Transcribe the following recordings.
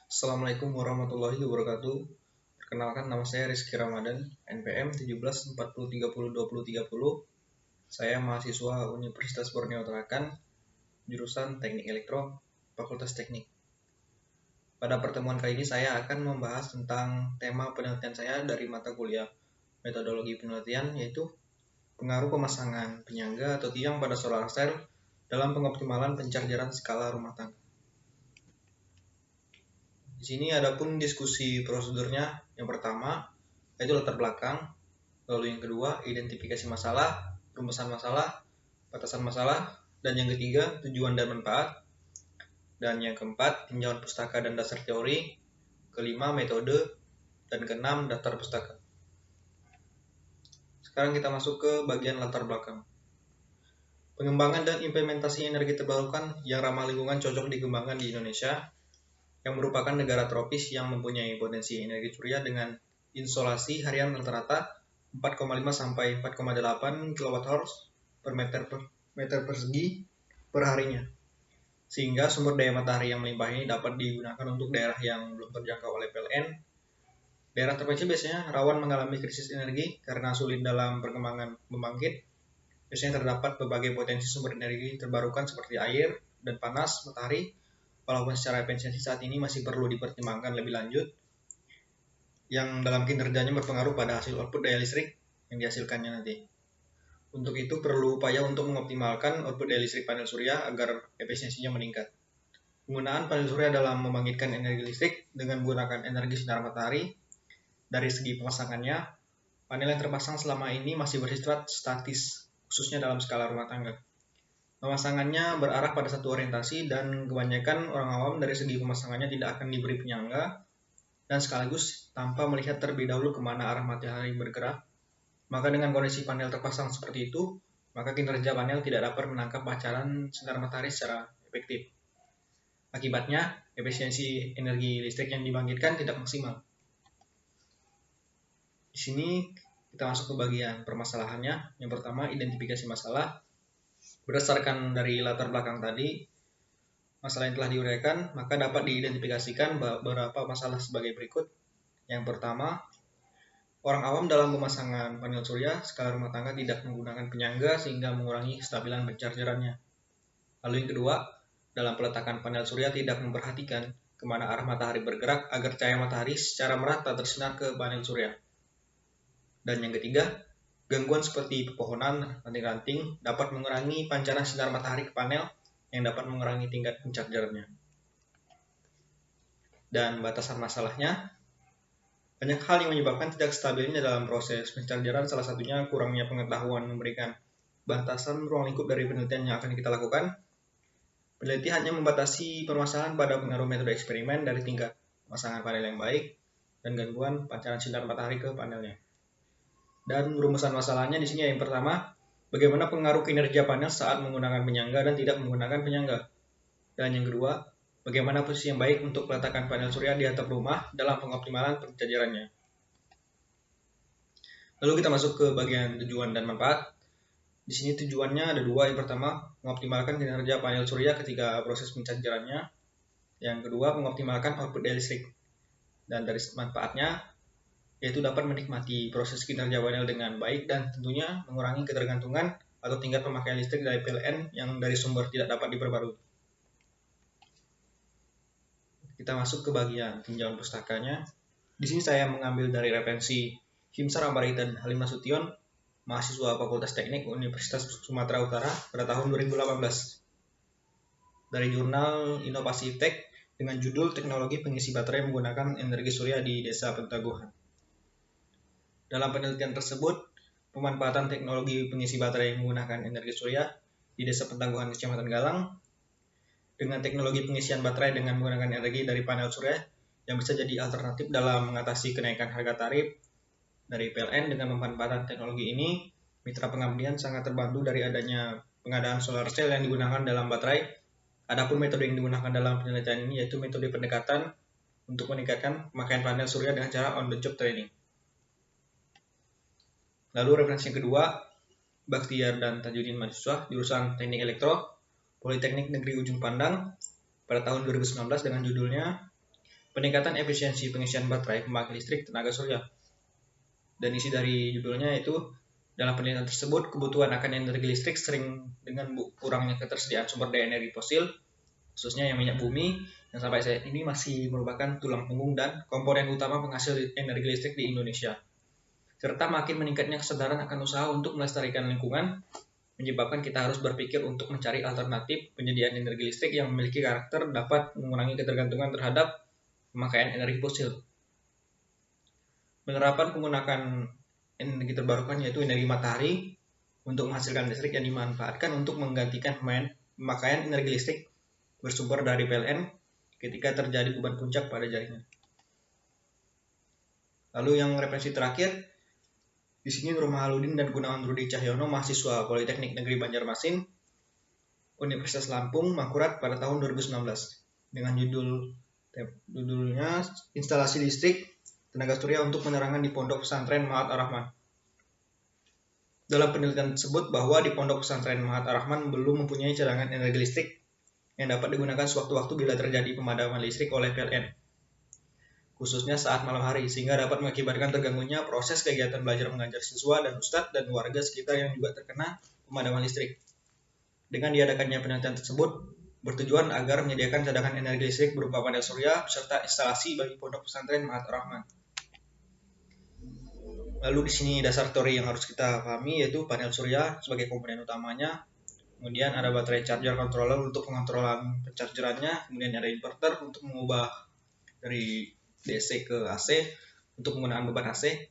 Assalamualaikum warahmatullahi wabarakatuh. Perkenalkan, nama saya Rizky Ramadan, NPM 1740302030. Saya mahasiswa Universitas Borneo Tarakan, jurusan Teknik Elektro, Fakultas Teknik. Pada pertemuan kali ini saya akan membahas tentang tema penelitian saya dari mata kuliah metodologi penelitian, yaitu pengaruh pemasangan penyangga atau tiang pada solar cell dalam pengoptimalan penchargeran skala rumah tangga. Di sini ada pun diskusi prosedurnya. Yang pertama, yaitu latar belakang. Lalu yang kedua, identifikasi masalah, rumusan masalah, batasan masalah. Dan yang ketiga, tujuan dan manfaat. Dan yang keempat, tinjauan pustaka dan dasar teori. Kelima, metode. Dan keenam, daftar pustaka. Sekarang kita masuk ke bagian latar belakang. Pengembangan dan implementasi energi terbarukan yang ramah lingkungan cocok dikembangkan di Indonesia, yang merupakan negara tropis yang mempunyai potensi energi surya dengan insolasi harian rata-rata 4,5 sampai 4,8 kWh per meter persegi per harinya. Sehingga sumber daya matahari yang melimpah ini dapat digunakan untuk daerah yang belum terjangkau oleh PLN. Daerah terpencil biasanya rawan mengalami krisis energi karena sulit dalam perkembangan pembangkit. Biasanya terdapat berbagai potensi sumber energi terbarukan seperti air dan panas matahari, walaupun secara efisiensi saat ini masih perlu dipertimbangkan lebih lanjut, yang dalam kinerjanya berpengaruh pada hasil output daya listrik yang dihasilkannya nanti. Untuk itu perlu upaya untuk mengoptimalkan output daya listrik panel surya agar efisiensinya meningkat. Penggunaan panel surya dalam membangkitkan energi listrik dengan menggunakan energi sinar matahari. Dari segi pemasangannya, panel yang terpasang selama ini masih bersifat statis, khususnya dalam skala rumah tangga. Pemasangannya berarah pada satu orientasi dan kebanyakan orang awam dari segi pemasangannya tidak akan diberi penyangga dan sekaligus tanpa melihat terlebih dahulu kemana arah matahari bergerak. Maka dengan kondisi panel terpasang seperti itu, maka kinerja panel tidak dapat menangkap pancaran sinar matahari secara efektif. Akibatnya, efisiensi energi listrik yang dibangkitkan tidak maksimal. Di sini kita masuk ke bagian permasalahannya. Yang pertama, identifikasi masalah. Berdasarkan dari latar belakang tadi, masalah yang telah diuraikan, maka dapat diidentifikasikan beberapa masalah sebagai berikut. Yang pertama, orang awam dalam pemasangan panel surya skala rumah tangga tidak menggunakan penyangga sehingga mengurangi kestabilan penchargerannya. Lalu yang kedua, dalam peletakan panel surya tidak memperhatikan kemana arah matahari bergerak agar cahaya matahari secara merata tersinar ke panel surya. Dan yang ketiga, gangguan seperti pepohonan, ranting-ranting dapat mengurangi pancaran sinar matahari ke panel yang dapat mengurangi tingkat penchargerannya. Dan batasan masalahnya, banyak hal yang menyebabkan tidak stabilnya dalam proses penchargeran, salah satunya kurangnya pengetahuan memberikan batasan ruang lingkup dari penelitian yang akan kita lakukan. Peneliti hanya membatasi permasalahan pada pengaruh metode eksperimen dari tingkat pemasangan panel yang baik dan gangguan pancaran sinar matahari ke panelnya. Dan rumusan masalahnya di sini yang pertama, bagaimana pengaruh kinerja panel saat menggunakan penyangga dan tidak menggunakan penyangga. Dan yang kedua, bagaimana posisi yang baik untuk peletakan panel surya di atap rumah dalam pengoptimalan penchargerannya. Lalu kita masuk ke bagian tujuan dan manfaat. Di sini tujuannya ada dua. Yang pertama, mengoptimalkan kinerja panel surya ketika proses penchargerannya. Yang kedua, mengoptimalkan output daya listrik. Dan dari manfaatnya, yaitu dapat menikmati proses kinerja panel dengan baik dan tentunya mengurangi ketergantungan atau tingkat pemakaian listrik dari PLN yang dari sumber tidak dapat diperbarui. Kita masuk ke bagian tinjauan pustakanya. Di sini saya mengambil dari referensi Himsar Ambarita dan Halim Nasution, mahasiswa Fakultas Teknik Universitas Sumatera Utara pada tahun 2018. Dari jurnal Inovasi Tech dengan judul Teknologi Pengisi Baterai Menggunakan Energi Surya di Desa Pentaguhan. Dalam penelitian tersebut, pemanfaatan teknologi pengisi baterai menggunakan energi surya di Desa Pentaguhan, Kecamatan Galang, dengan teknologi pengisian baterai dengan menggunakan energi dari panel surya yang bisa jadi alternatif dalam mengatasi kenaikan harga tarif dari PLN. Dengan pemanfaatan teknologi ini, mitra pengabdian sangat terbantu dari adanya pengadaan solar cell yang digunakan dalam baterai. Adapun metode yang digunakan dalam penelitian ini yaitu metode pendekatan untuk meningkatkan pemakaian panel surya dengan cara on the job training. Lalu referensi yang kedua, Bakhtiar dan Tajudin mahasiswa jurusan Teknik Elektro, Politeknik Negeri Ujung Pandang pada tahun 2019 dengan judulnya peningkatan efisiensi pengisian baterai pembangkit listrik tenaga surya. Dan isi dari judulnya itu, dalam penelitian tersebut, kebutuhan akan energi listrik sering dengan kurangnya ketersediaan sumber daya energi fosil, khususnya yang minyak bumi, yang sampai saat ini masih merupakan tulang punggung dan komponen utama penghasil energi listrik di Indonesia. Serta makin meningkatnya kesadaran akan usaha untuk melestarikan lingkungan, menyebabkan kita harus berpikir untuk mencari alternatif penyediaan energi listrik yang memiliki karakter dapat mengurangi ketergantungan terhadap pemakaian energi fosil. Penerapan penggunaan energi terbarukan yaitu energi matahari untuk menghasilkan listrik yang dimanfaatkan untuk menggantikan pemakaian energi listrik bersumber dari PLN ketika terjadi beban puncak pada jaringan. Lalu yang referensi terakhir, di sini Nur Mahaludin dan Gunawan Rudi Cahyono, mahasiswa Politeknik Negeri Banjarmasin, Universitas Lampung, Mangkurat pada tahun 2019, dengan judulnya Instalasi Listrik Tenaga Surya untuk Penerangan di Pondok Pesantren Mahat Ar-Rahman. Dalam penelitian tersebut bahwa di Pondok Pesantren Mahat Ar-Rahman belum mempunyai cadangan energi listrik yang dapat digunakan sewaktu-waktu bila terjadi pemadaman listrik oleh PLN, khususnya saat malam hari, sehingga dapat mengakibatkan terganggunya proses kegiatan belajar mengajar siswa dan ustadz dan warga sekitar yang juga terkena pemadaman listrik. Dengan diadakannya penelitian tersebut, bertujuan agar menyediakan cadangan energi listrik berupa panel surya beserta instalasi bagi Pondok Pesantren Mahat Ar-Rahman. Lalu di sini dasar teori yang harus kita pahami yaitu panel surya sebagai komponen utamanya. Kemudian ada baterai charger controller untuk pengontrolan penchargerannya, kemudian ada inverter untuk mengubah dari DC ke AC untuk penggunaan beban AC.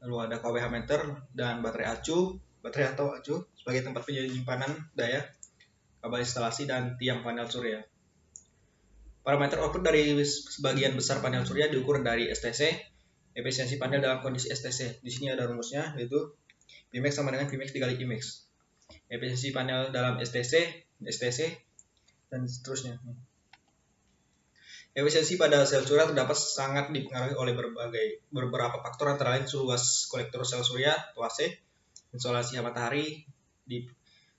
Lalu ada kWh meter dan baterai atau acu sebagai tempat penyimpanan daya, kabel instalasi dan tiang panel surya. Parameter output dari sebagian besar panel surya diukur dari STC, efisiensi panel dalam kondisi STC. Di sini ada rumusnya yaitu Pmax sama dengan Pmax dikali Imax. Efisiensi panel dalam STC, dan seterusnya. Efisiensi pada sel surya terdapat sangat dipengaruhi oleh beberapa faktor antara lain luas kolektor sel surya atau AC, insolasi matahari di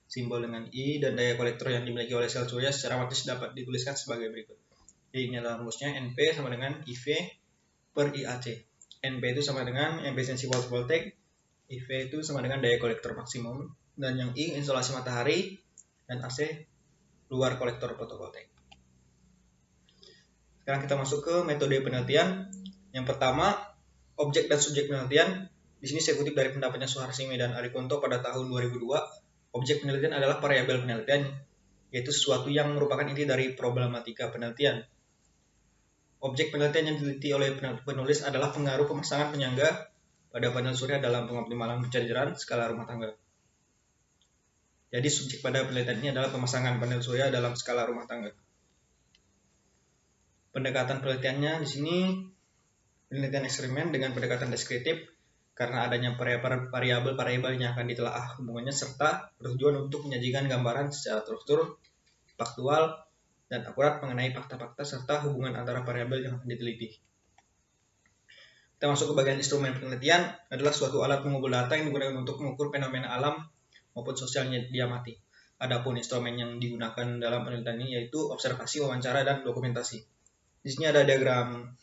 simbol dengan I, dan daya kolektor yang dimiliki oleh sel surya secara matematis dapat dituliskan sebagai berikut. Jadi ini adalah rumusnya, NP sama dengan IV per IAC. NP itu sama dengan efisiensi volt voltage, IV itu sama dengan daya kolektor maksimum, dan yang I insolasi matahari, dan AC luar kolektor fotovoltaik. Sekarang kita masuk ke metode penelitian. Yang pertama, objek dan subjek penelitian. Di sini saya kutip dari pendapatnya Suharsimi dan Arikunto pada tahun 2002. Objek penelitian adalah variabel penelitian, yaitu sesuatu yang merupakan inti dari problematika penelitian. Objek penelitian yang diteliti oleh penulis adalah pengaruh pemasangan penyangga pada panel surya dalam pengoptimalan penchargeran skala rumah tangga. Jadi subjek pada penelitian ini adalah pemasangan panel surya dalam skala rumah tangga. Pendekatan penelitiannya di sini penelitian eksperimen dengan pendekatan deskriptif karena adanya variabel yang akan ditelaah hubungannya serta bertujuan untuk menyajikan gambaran secara terstruktur, faktual, dan akurat mengenai fakta-fakta serta hubungan antara variabel yang akan diteliti. Kita masuk ke bagian instrumen penelitian adalah suatu alat pengumpul data yang digunakan untuk mengukur fenomena alam maupun sosialnya diamati. Adapun instrumen yang digunakan dalam penelitian ini yaitu observasi, wawancara, dan dokumentasi. Di sini ada diagram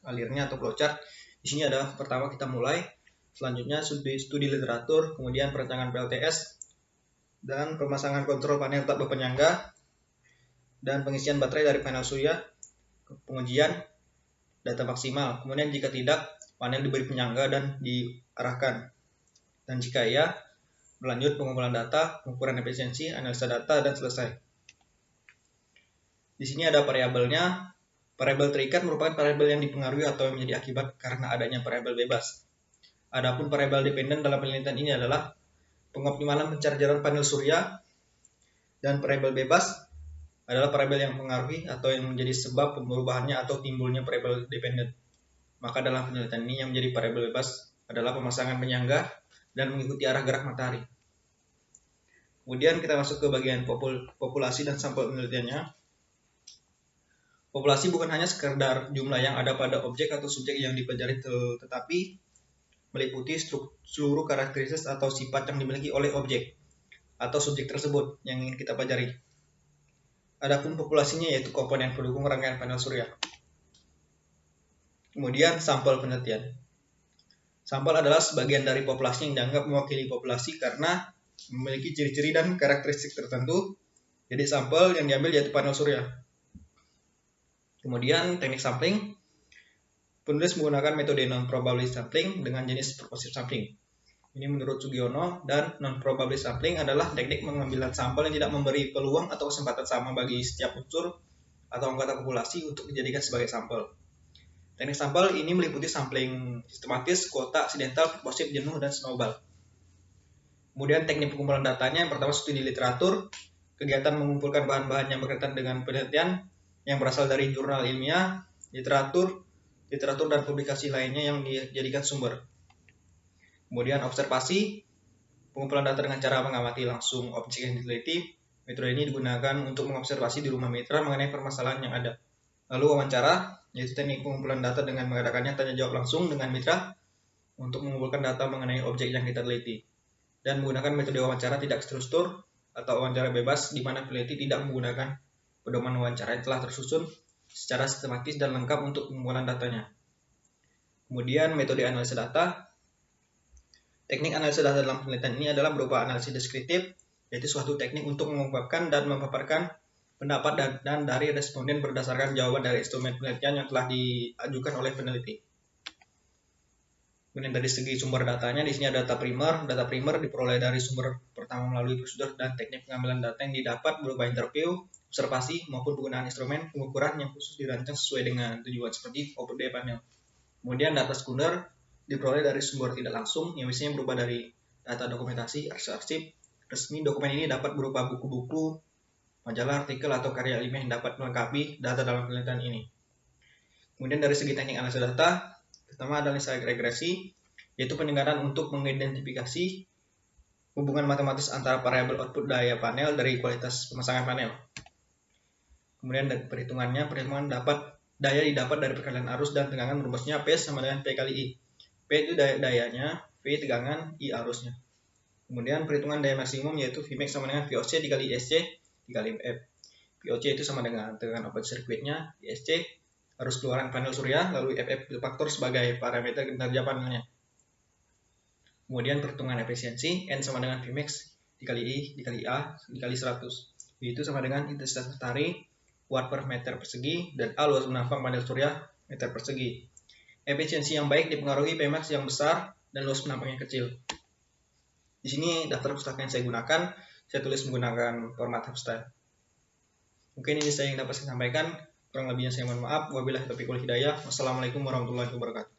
alirnya atau flowchart. Di sini ada pertama kita mulai, selanjutnya studi literatur, kemudian perancangan PLTS, dan pemasangan kontrol panel tak berpenyangga, dan pengisian baterai dari panel surya, pengujian data maksimal. Kemudian jika tidak, panel diberi penyangga dan diarahkan. Dan jika iya, berlanjut pengumpulan data, pengukuran efisiensi, analisa data, dan selesai. Di sini ada variabelnya. Variabel terikat merupakan variabel yang dipengaruhi atau yang menjadi akibat karena adanya variabel bebas. Adapun variabel dependen dalam penelitian ini adalah pengoptimalan penchargeran panel surya, dan variabel bebas adalah variabel yang mempengaruhi atau yang menjadi sebab perubahannya atau timbulnya variabel dependen. Maka dalam penelitian ini yang menjadi variabel bebas adalah pemasangan penyangga dan mengikuti arah gerak matahari. Kemudian kita masuk ke bagian populasi dan sampel penelitiannya. Populasi bukan hanya sekedar jumlah yang ada pada objek atau subjek yang dipelajari, tetapi meliputi seluruh karakteristik atau sifat yang dimiliki oleh objek atau subjek tersebut yang ingin kita pelajari. Adapun populasinya yaitu komponen pendukung rangkaian panel surya. Kemudian sampel penelitian. Sampel adalah sebagian dari populasi yang dianggap mewakili populasi karena memiliki ciri-ciri dan karakteristik tertentu. Jadi sampel yang diambil yaitu panel surya. Kemudian teknik sampling. Penulis menggunakan metode non-probability sampling dengan jenis purposive sampling. Ini menurut Sugiono, dan non-probability sampling adalah teknik pengambilan sampel yang tidak memberi peluang atau kesempatan sama bagi setiap unsur atau anggota populasi untuk dijadikan sebagai sampel. Teknik sampel ini meliputi sampling sistematis, kuota, aksidental, purposive, jenuh, dan snowball. Kemudian teknik pengumpulan datanya, yang pertama studi literatur, kegiatan mengumpulkan bahan-bahan yang berkaitan dengan penelitian yang berasal dari jurnal ilmiah, literatur dan publikasi lainnya yang dijadikan sumber. Kemudian observasi, pengumpulan data dengan cara mengamati langsung objek yang diteliti. Metode ini digunakan untuk mengobservasi di rumah mitra mengenai permasalahan yang ada. Lalu wawancara, yaitu teknik pengumpulan data dengan mengadakannya tanya jawab langsung dengan mitra untuk mengumpulkan data mengenai objek yang kita teliti. Dan menggunakan metode wawancara tidak terstruktur atau wawancara bebas, di mana peneliti tidak menggunakan pedoman wawancara yang telah tersusun secara sistematis dan lengkap untuk pengumpulan datanya. Kemudian metode analisa data. Teknik analisa data dalam penelitian ini adalah berupa analisis deskriptif, yaitu suatu teknik untuk mengungkapkan dan memaparkan pendapat dan dari responden berdasarkan jawaban dari instrumen penelitian yang telah diajukan oleh peneliti. Kemudian dari segi sumber datanya, di sini ada data primer. Data primer diperoleh dari sumber pertama melalui prosedur dan teknik pengambilan data yang didapat berupa interview, observasi, maupun penggunaan instrumen pengukuran yang khusus dirancang sesuai dengan tujuan seperti output dari panel. Kemudian data sekunder diperoleh dari sumber tidak langsung yang biasanya berupa dari data dokumentasi, arsip-arsip resmi. Dokumen ini dapat berupa buku-buku, majalah, artikel, atau karya ilmiah yang dapat melengkapi data dalam penelitian ini. Kemudian dari segi teknik analisa data, pertama ada analisa regresi, yaitu pendengaran untuk mengidentifikasi hubungan matematis antara variabel output daya panel dari kualitas pemasangan panel. Kemudian dari perhitungan daya didapat dari perkalian arus dan tegangan, rumusnya P sama dengan P kali I. P itu dayanya, V tegangan, I arusnya. Kemudian perhitungan daya maksimum yaitu Vmax sama dengan VOC dikali ISC dikali F. VOC itu sama dengan tegangan open sirkuitnya, ISC arus keluaran panel surya, lalu FF faktor sebagai parameter kinerja panelnya. Kemudian perhitungan efisiensi, N sama dengan Vmax dikali I dikali A dikali 100. Itu sama dengan intensitas matahari watt per meter persegi, dan A luas menampang panel surya meter persegi. Efisiensi yang baik dipengaruhi Pmax yang besar dan luas penampang yang kecil. Di sini daftar pustaka yang saya gunakan, saya tulis menggunakan format Hubstyle. Mungkin ini saya yang dapat saya sampaikan. Kurang lebihnya saya mohon maaf. Wabillahi taufiq wal hidayah. Wassalamualaikum warahmatullahi wabarakatuh.